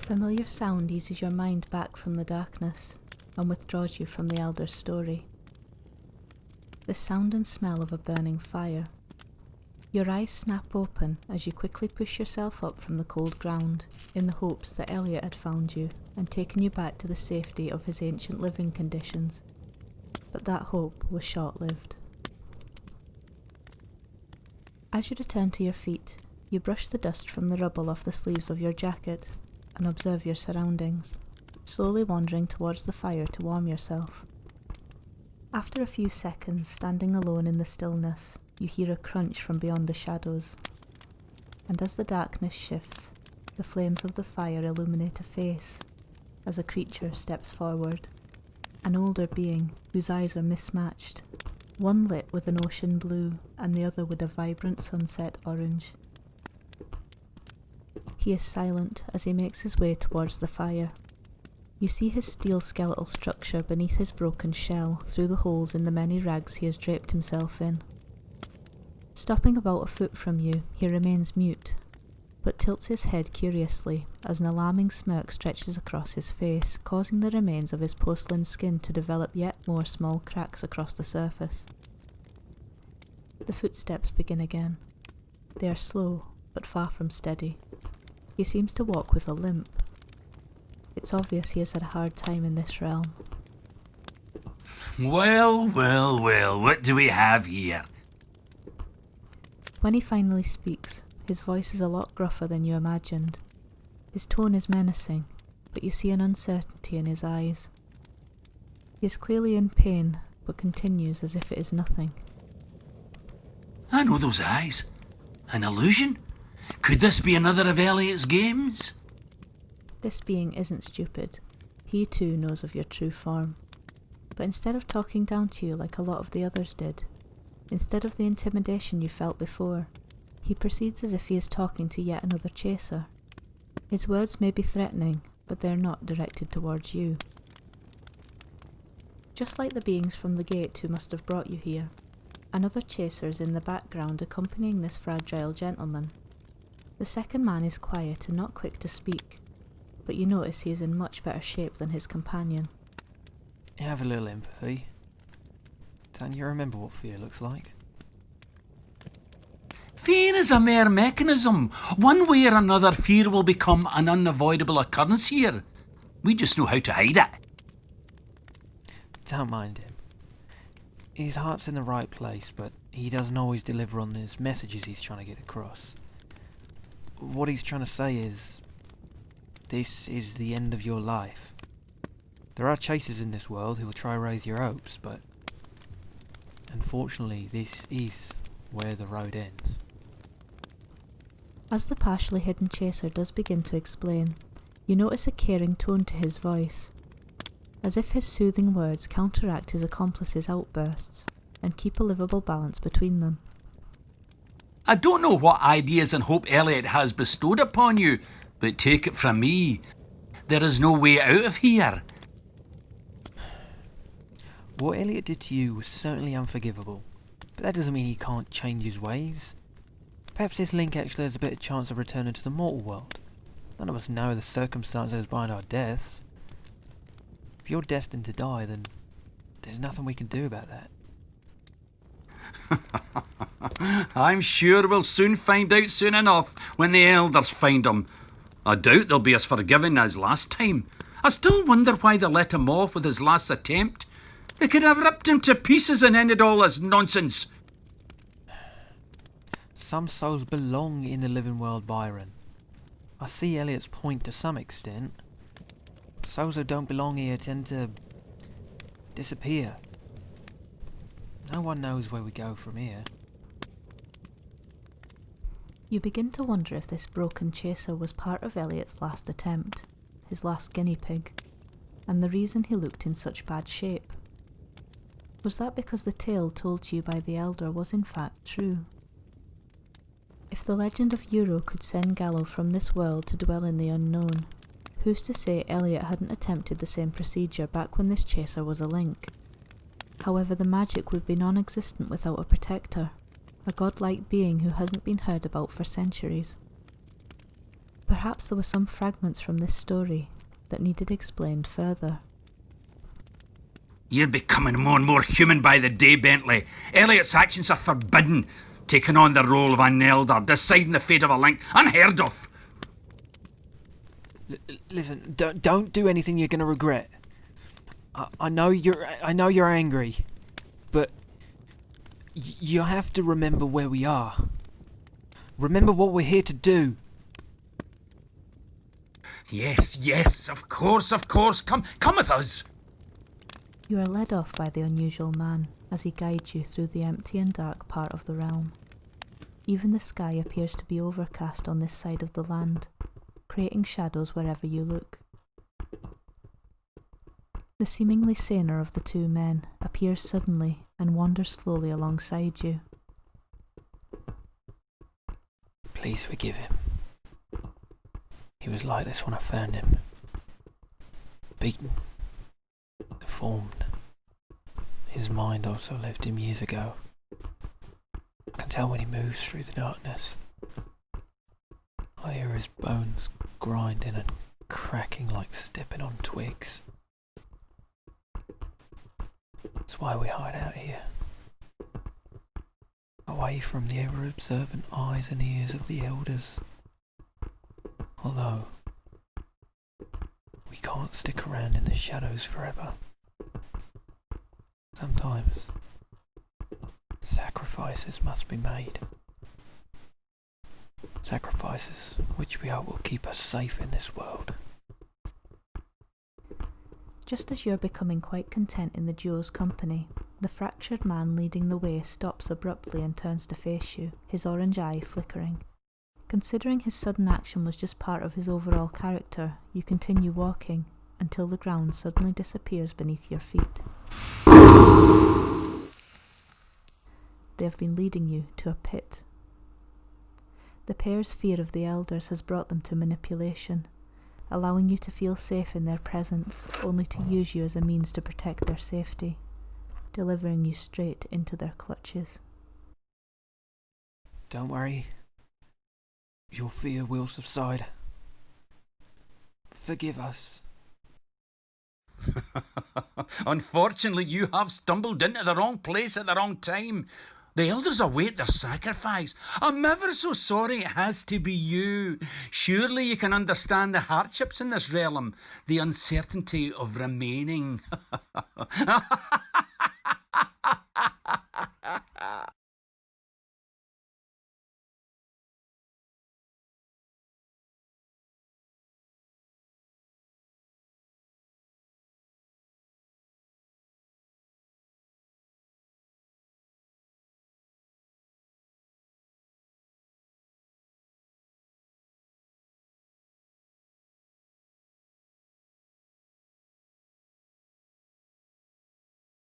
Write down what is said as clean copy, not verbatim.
familiar sound eases your mind back from the darkness and withdraws you from the elder's story. The sound and smell of a burning fire. Your eyes snap open as you quickly push yourself up from the cold ground in the hopes that Elliot had found you and taken you back to the safety of his ancient living conditions. But that hope was short-lived. As you return to your feet, you brush the dust from the rubble off the sleeves of your jacket and observe your surroundings, slowly wandering towards the fire to warm yourself. After a few seconds standing alone in the stillness, you hear a crunch from beyond the shadows, and as the darkness shifts, the flames of the fire illuminate a face as a creature steps forward, an older being whose eyes are mismatched, one lit with an ocean blue and the other with a vibrant sunset orange. He is silent as he makes his way towards the fire. You see his steel skeletal structure beneath his broken shell through the holes in the many rags he has draped himself in. Stopping about a foot from you, he remains mute, but tilts his head curiously as an alarming smirk stretches across his face, causing the remains of his porcelain skin to develop yet more small cracks across the surface. The footsteps begin again. They are slow, but far from steady. He seems to walk with a limp. It's obvious he has had a hard time in this realm. Well, what do we have here? When he finally speaks, his voice is a lot gruffer than you imagined. His tone is menacing, but you see an uncertainty in his eyes. He is clearly in pain, but continues as if it is nothing. I know those eyes. An illusion? Could this be another of Elliot's games? This being isn't stupid. He too knows of your true form. But instead of talking down to you like a lot of the others did, instead of the intimidation you felt before, he proceeds as if he is talking to yet another chaser. His words may be threatening, but they are not directed towards you. Just like the beings from the gate who must have brought you here, another chaser is in the background accompanying this fragile gentleman. The second man is quiet and not quick to speak, but you notice he is in much better shape than his companion. Have a little empathy. Don't you remember what fear looks like? Fear is a mere mechanism. One way or another, fear will become an unavoidable occurrence here. We just know how to hide it. Don't mind him. His heart's in the right place, but he doesn't always deliver on his messages he's trying to get across. What he's trying to say is, this is the end of your life. There are chasers in this world who will try to raise your hopes, but unfortunately this is where the road ends. As the partially hidden chaser does begin to explain, you notice a caring tone to his voice, as if his soothing words counteract his accomplice's outbursts and keep a livable balance between them. I don't know what ideas and hope Elliot has bestowed upon you, but take it from me, there is no way out of here. What Elliot did to you was certainly unforgivable, but that doesn't mean he can't change his ways. Perhaps this link actually has a better chance of returning to the mortal world. None of us know the circumstances behind our deaths. If you're destined to die, then there's nothing we can do about that. I'm sure we'll soon find out soon enough when the elders find him. I doubt they'll be as forgiving as last time. I still wonder why they let him off with his last attempt. They could have ripped him to pieces and ended all this nonsense. Some souls belong in the living world, Byron. I see Elliot's point to some extent. Souls who don't belong here tend to disappear. No one knows where we go from here. You begin to wonder if this broken chaser was part of Elliot's last attempt, his last guinea pig, and the reason he looked in such bad shape. Was that because the tale told to you by the elder was in fact true? If the legend of Euro could send Gallo from this world to dwell in the unknown, who's to say Elliot hadn't attempted the same procedure back when this chaser was a link? However, the magic would be non-existent without a protector, a godlike being who hasn't been heard about for centuries. Perhaps there were some fragments from this story that needed explained further. You're becoming more and more human by the day, Bentley. Elliot's actions are forbidden. Taking on the role of an elder, deciding the fate of a link, unheard of. Listen, don't do anything you're going to regret. I know you're angry, but you have to remember where we are. Remember what we're here to do. Yes, of course. Come with us. You are led off by the unusual man as he guides you through the empty and dark part of the realm. Even the sky appears to be overcast on this side of the land, creating shadows wherever you look. The seemingly saner of the two men appears suddenly and wanders slowly alongside you. Please forgive him. He was like this when I found him. Beaten. Deformed. His mind also left him years ago. I can tell when he moves through the darkness. I hear his bones grinding and cracking like stepping on twigs. That's why we hide out here. Away from the ever-observant eyes and ears of the elders. Although, we can't stick around in the shadows forever. Sometimes, sacrifices must be made. Sacrifices which we hope will keep us safe in this world. Just as you're becoming quite content in the duo's company, the fractured man leading the way stops abruptly and turns to face you, his orange eye flickering. Considering his sudden action was just part of his overall character, you continue walking until the ground suddenly disappears beneath your feet. They have been leading you to a pit. The pair's fear of the elders has brought them to manipulation, allowing you to feel safe in their presence, only to use you as a means to protect their safety, delivering you straight into their clutches. Don't worry. Your fear will subside. Forgive us. Unfortunately, you have stumbled into the wrong place at the wrong time. The elders await their sacrifice. I'm ever so sorry it has to be you. Surely you can understand the hardships in this realm, the uncertainty of remaining.